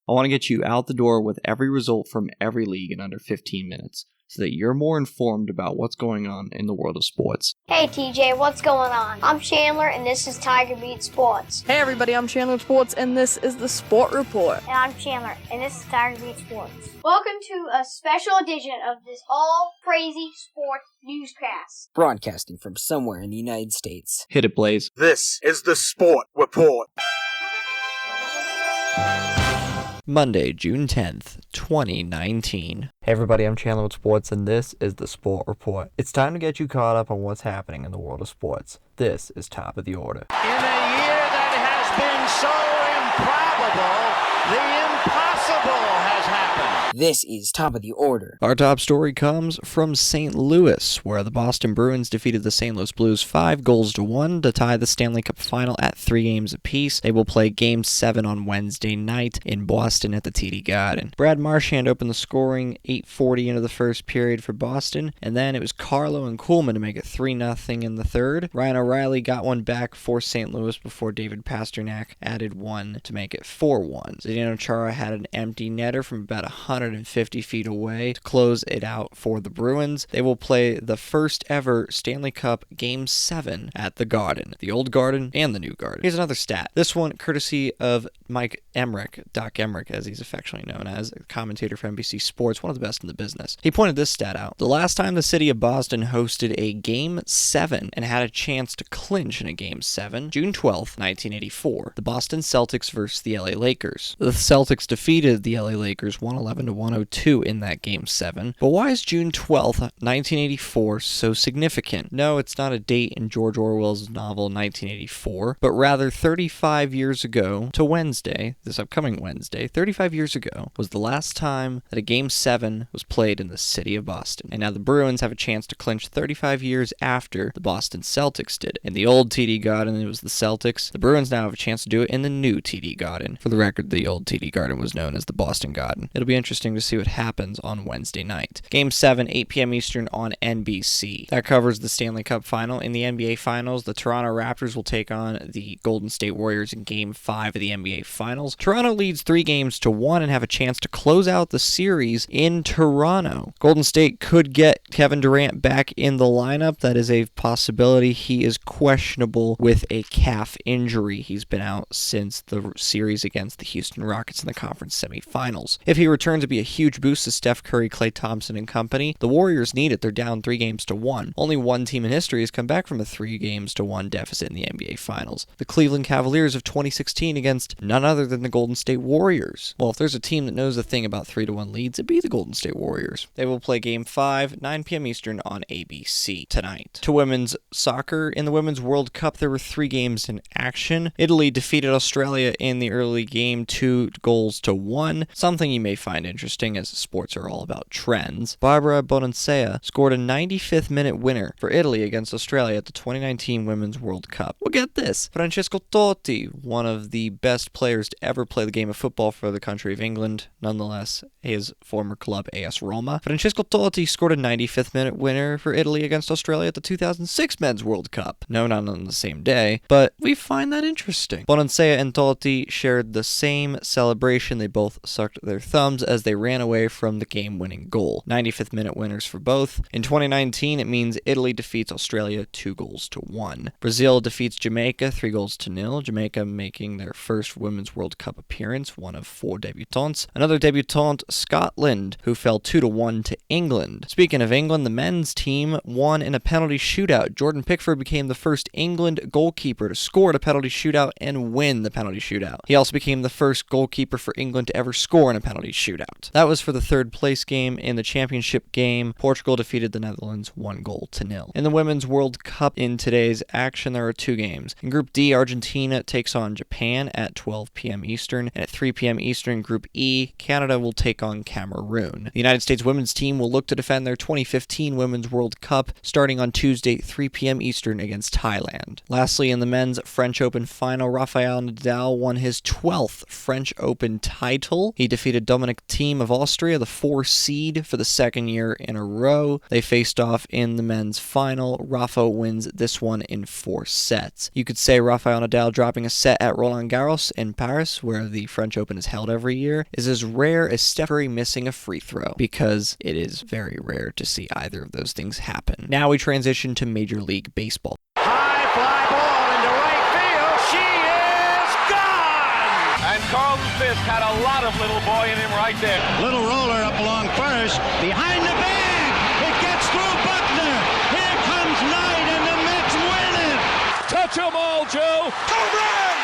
I want to get you out the door with every result from every league in under 15 minutes, so that you're more informed about what's going on in the world of sports. Hey TJ, what's going on? I'm Chandler and this is Tiger Beat Sports. Hey everybody, I'm Chandler Sports and this is the Sport Report. And I'm Chandler and this is Tiger Beat Sports. Welcome to a special edition of this all crazy sports newscast. Broadcasting from somewhere in the United States. Hit it, Blaze. This is the Sport Report. Monday, June 10th, 2019. Hey everybody, I'm Chandler with Sports, and this is the Sport Report. It's time to get you caught up on what's happening in the world of sports. This is Top of the Order. In a year that has been so improbable, the impossible has happened. This is Top of the Order. Our top story comes from St. Louis, where the Boston Bruins defeated the St. Louis Blues 5-1 to tie the Stanley Cup Final at 3 games apiece. They will play Game 7 on Wednesday night in Boston at the TD Garden. Brad Marchand opened the scoring 8:40 into the first period for Boston, and then it was Carlo and Kuhlman to make it 3-0 in the third. Ryan O'Reilly got one back for St. Louis before David Pastrnak added one to make it 4-1. Zdeno Chara had an empty netter from about 150 feet away to close it out for the Bruins. They will play the first ever Stanley Cup Game 7 at the Garden, the old Garden and the new Garden. Here's another stat. This one courtesy of Mike Emmerich, Doc Emmerich as he's affectionately known as, a commentator for NBC Sports, one of the best in the business. He pointed this stat out. The last time the city of Boston hosted a Game 7 and had a chance to clinch in a Game 7, June 12th, 1984, the Boston Celtics versus the LA Lakers. The Celtics defeated the LA Lakers 111-102 in that Game 7. But why is June 12th, 1984 so significant? No, it's not a date in George Orwell's novel 1984, but rather 35 years ago to Wednesday, this upcoming Wednesday, 35 years ago, was the last time that a Game 7 was played in the city of Boston. And now the Bruins have a chance to clinch 35 years after the Boston Celtics did. In the old TD Garden, it was the Celtics. The Bruins now have a chance to do it in the new TD Garden. For the record, the old TD Garden was known as the Boston Garden. It'll be interesting to see what happens on Wednesday night. Game 7, 8 p.m. Eastern on NBC. That covers the Stanley Cup Final. In the NBA Finals, the Toronto Raptors will take on the Golden State Warriors in Game 5 of the NBA Finals. Toronto leads 3-1 and have a chance to close out the series in Toronto. Golden State could get Kevin Durant back in the lineup. That is a possibility. He is questionable with a calf injury. He's been out since the series against the Houston Rockets in the conference semifinals. If he returns, it'd be a huge boost to Steph Curry, Klay Thompson, and company. The Warriors need it. They're down 3-1. Only one team in history has come back from a 3-1 deficit in the NBA Finals. The Cleveland Cavaliers of 2016 against none other than the Golden State Warriors. Well, if there's a team that knows a thing about 3-1 leads, it'd be the Golden State Warriors. They will play Game 5, 9 p.m. Eastern on ABC tonight. To women's soccer, in the Women's World Cup, there were 3 games in action. Italy defeated Australia in the early game 2-1, something you may find interesting as sports are all about trends. Barbara Bonansea scored a 95th minute winner for Italy against Australia at the 2019 Women's World Cup. Well, get this. Francesco Totti, one of the best players to ever play the game of football for the country of England, nonetheless his former club AS Roma. Francesco Totti scored a 95th minute winner for Italy against Australia at the 2006 Men's World Cup. No, not on the same day, but we find that interesting. Bonansea and Totti shared the same celebration. They both sucked their thumbs as they ran away from the game-winning goal. 95th minute winners for both. In 2019, it means Italy defeats Australia 2-1. Brazil defeats Jamaica 3-0. Jamaica making their first Women's World Cup appearance, one of 4 debutantes. Another debutante, Scotland, who fell 2-1 to England. Speaking of England, the men's team won in a penalty shootout. Jordan Pickford became the first England goalkeeper to score at a penalty shootout and win the penalty shootout. He also became the first goalkeeper for England to ever score in a penalty shootout. That was for the third place game. In the championship game, Portugal defeated the Netherlands 1-0. In the Women's World Cup in today's action, there are 2 games. In Group D, Argentina takes on Japan at 12 p.m. Eastern, and at 3 p.m. Eastern, Group E, Canada will take on Cameroon. The United States women's team will look to defend their 2015 Women's World Cup starting on Tuesday, 3 p.m. Eastern against Thailand. Lastly, in the men's French Open final, Rafael Nadal won his 12th French Open title. He defeated Dominic Thiem team of Austria, the 4 seed for the second year in a row. They faced off in the men's final. Rafa wins this one in 4 sets. You could say Rafael Nadal dropping a set at Roland Garros in Paris, where the French Open is held every year, is as rare as Steph Curry missing a free throw, because it is very rare to see either of those things happen. Now we transition to Major League Baseball. High fly ball into right field. She is gone! And Carlton Fisk had a lot of little boy in him right there. Little roller up along first. Behind the bag. It gets through Buckner. Here comes Knight and the Mets win it. Touch 'em all, Joe. Home run!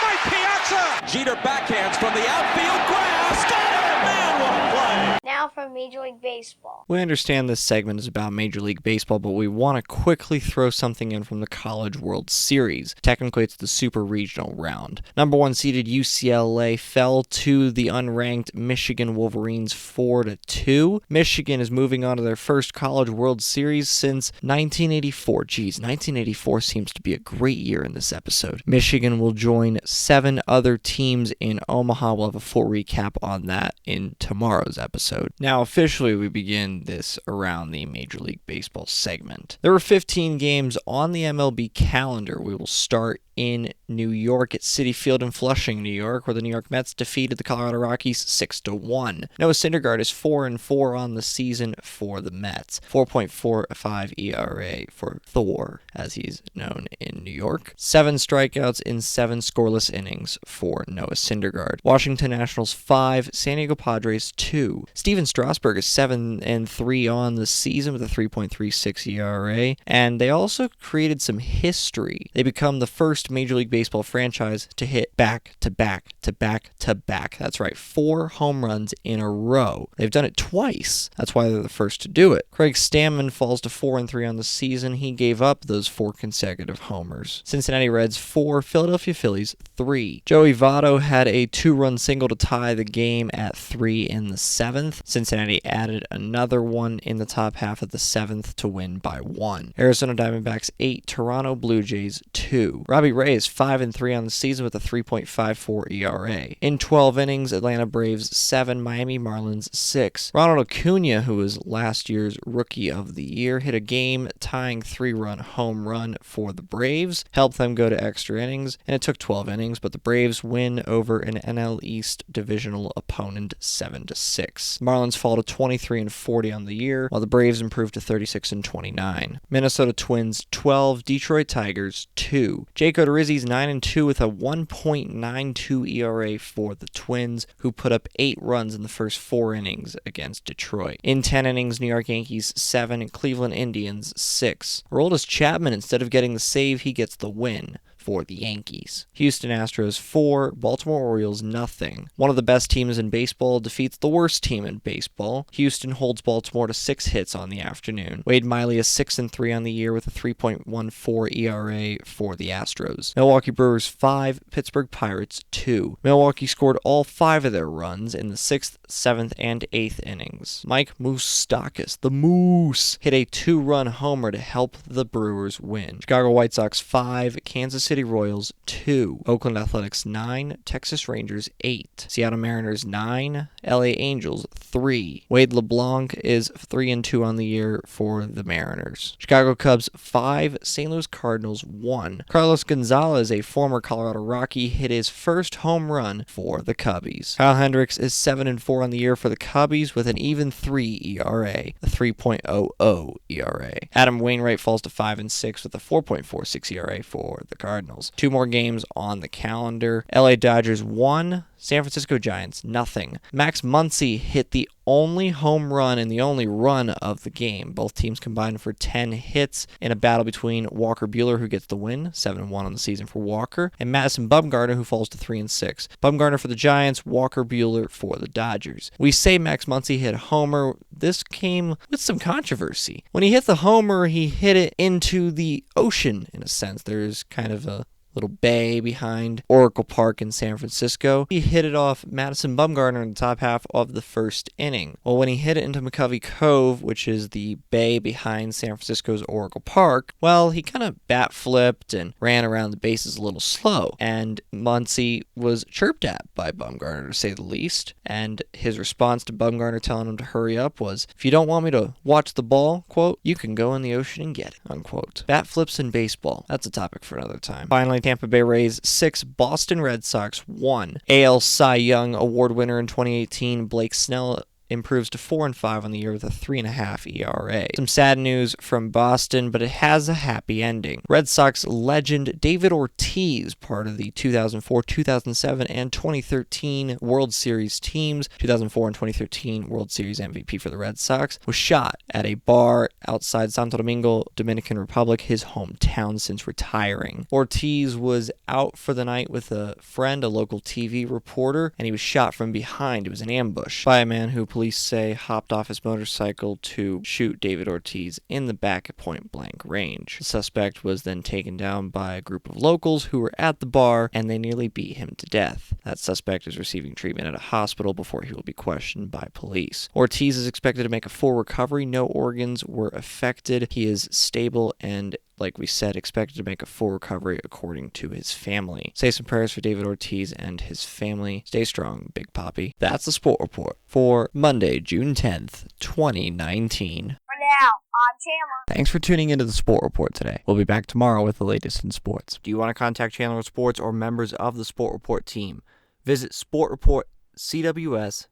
Mike Piazza! Jeter backhands from the outfield grass. Got it! Man, what a play! Now from Major League Baseball. We understand this segment is about Major League Baseball, but we want to quickly throw something in from the College World Series. Technically, it's the Super Regional round. Number 1 seeded UCLA fell to the unranked Michigan Wolverines 4-2. Michigan is moving on to their first College World Series since 1984. Geez, 1984 seems to be a great year in this episode. Michigan will join 7 other teams in Omaha. We'll have a full recap on that in tomorrow's episode. Now, officially, we begin this around the Major League Baseball segment. There were 15 games on the MLB calendar. We will start in New York at Citi Field in Flushing, New York, where the New York Mets defeated the Colorado Rockies 6-1. Noah Syndergaard is 4-4 on the season for the Mets. 4.45 ERA for Thor, as he's known in New York. 7 strikeouts in 7 scoreless innings for Noah Syndergaard. Washington Nationals 5, San Diego Padres 2. Steven Strasburg is 7-3 on the season with a 3.36 ERA, and they also created some history. They become the first Major League Baseball franchise to hit back-to-back-to-back-to-back. That's right, 4 home runs in a row. They've done it twice. That's why they're the first to do it. Craig Stammen falls to 4-3 on the season. He gave up those 4 consecutive homers. Cincinnati Reds 4, Philadelphia Phillies 3. Joey Votto had a 2-run single to tie the game at 3 in the 7th. Cincinnati added another one in the top half of the 7th to win by 1. Arizona Diamondbacks 8, Toronto Blue Jays 2. Robbie Ray is 5-3 on the season with a 3.54 ERA. In 12 innings, Atlanta Braves 7, Miami Marlins 6. Ronald Acuna, who was last year's Rookie of the Year, hit a game-tying 3-run home run for the Braves, helped them go to extra innings, and it took 12 innings, but the Braves win over an NL East divisional opponent 7-6. Marlins fall to 23-40 on the year, while the Braves improve to 36-29. Minnesota Twins 12, Detroit Tigers 2. Jake Odorizzi's 9-2 with a 1.92 ERA for the Twins, who put up 8 runs in the first 4 innings against Detroit. In 10 innings, New York Yankees 7 and Cleveland Indians 6. Aroldis Chapman, instead of getting the save, he gets the win for the Yankees. Houston Astros 4, Baltimore Orioles 0. One of the best teams in baseball defeats the worst team in baseball. Houston holds Baltimore to 6 hits on the afternoon. Wade Miley is 6-3 on the year with a 3.14 ERA for the Astros. Milwaukee Brewers 5, Pittsburgh Pirates 2. Milwaukee scored all 5 of their runs in the 6th, 7th, and 8th innings. Mike Moustakas, the Moose, hit a 2-run homer to help the Brewers win. Chicago White Sox 5, Kansas City Royals 2, Oakland Athletics 9, Texas Rangers 8, Seattle Mariners 9, LA Angels 3. Wade LeBlanc is 3-2 on the year for the Mariners. Chicago Cubs 5, St. Louis Cardinals 1. Carlos Gonzalez, a former Colorado Rocky, hit his first home run for the Cubbies. Kyle Hendricks is 7-4 on the year for the Cubbies with an even 3 ERA, a 3.00 ERA. Adam Wainwright falls to 5-6 with a 4.46 ERA for the Cardinals. 2 more games on the calendar. LA Dodgers 1, San Francisco Giants 0. Max Muncy hit the only home run and the only run of the game. Both teams combined for 10 hits in a battle between Walker Buehler, who gets the win, 7-1 on the season for Walker, and Madison Bumgarner, who falls to 3-6. Bumgarner for the Giants, Walker Buehler for the Dodgers. We say Max Muncy hit a homer. This came with some controversy. When he hit the homer, he hit it into the ocean, in a sense. There's kind of a little bay behind Oracle Park in San Francisco. He hit it off Madison Bumgarner in the top half of the first inning. Well, when he hit it into McCovey Cove, which is the bay behind San Francisco's Oracle Park, well, he kind of bat flipped and ran around the bases a little slow, and Muncy was chirped at by Bumgarner, to say the least, and his response to Bumgarner telling him to hurry up was, "If you don't want me to watch the ball, quote, you can go in the ocean and get it," unquote. Bat flips in baseball. That's a topic for another time. Finally, Tampa Bay Rays 6, Boston Red Sox 1. AL Cy Young Award winner in 2018, Blake Snell, improves to 4-5 on the year with a 3.5 ERA. Some sad news from Boston, but it has a happy ending. Red Sox legend David Ortiz, part of the 2004, 2007, and 2013 World Series teams, 2004 and 2013 World Series MVP for the Red Sox, was shot at a bar outside Santo Domingo, Dominican Republic, his hometown, since retiring. Ortiz was out for the night with a friend, a local TV reporter, and he was shot from behind. It was an ambush by a man who police say hopped off his motorcycle to shoot David Ortiz in the back at point-blank range. The suspect was then taken down by a group of locals who were at the bar, and they nearly beat him to death. That suspect is receiving treatment at a hospital before he will be questioned by police. Ortiz is expected to make a full recovery. No organs were affected. He is stable and, like we said, expected to make a full recovery according to his family. Say some prayers for David Ortiz and his family. Stay strong, Big Poppy. That's the Sport Report for Monday, June 10th, 2019. For now, I'm Chandler. Thanks for tuning into the Sport Report today. We'll be back tomorrow with the latest in sports. Do you want to contact Chandler Sports or members of the Sport Report team? Visit sportreportcws.com.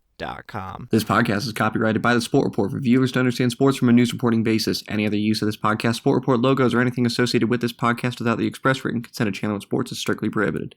This podcast is copyrighted by the Sport Report for viewers to understand sports from a news reporting basis. Any other use of this podcast, Sport Report logos, or anything associated with this podcast without the express written consent of Channel Sports is strictly prohibited.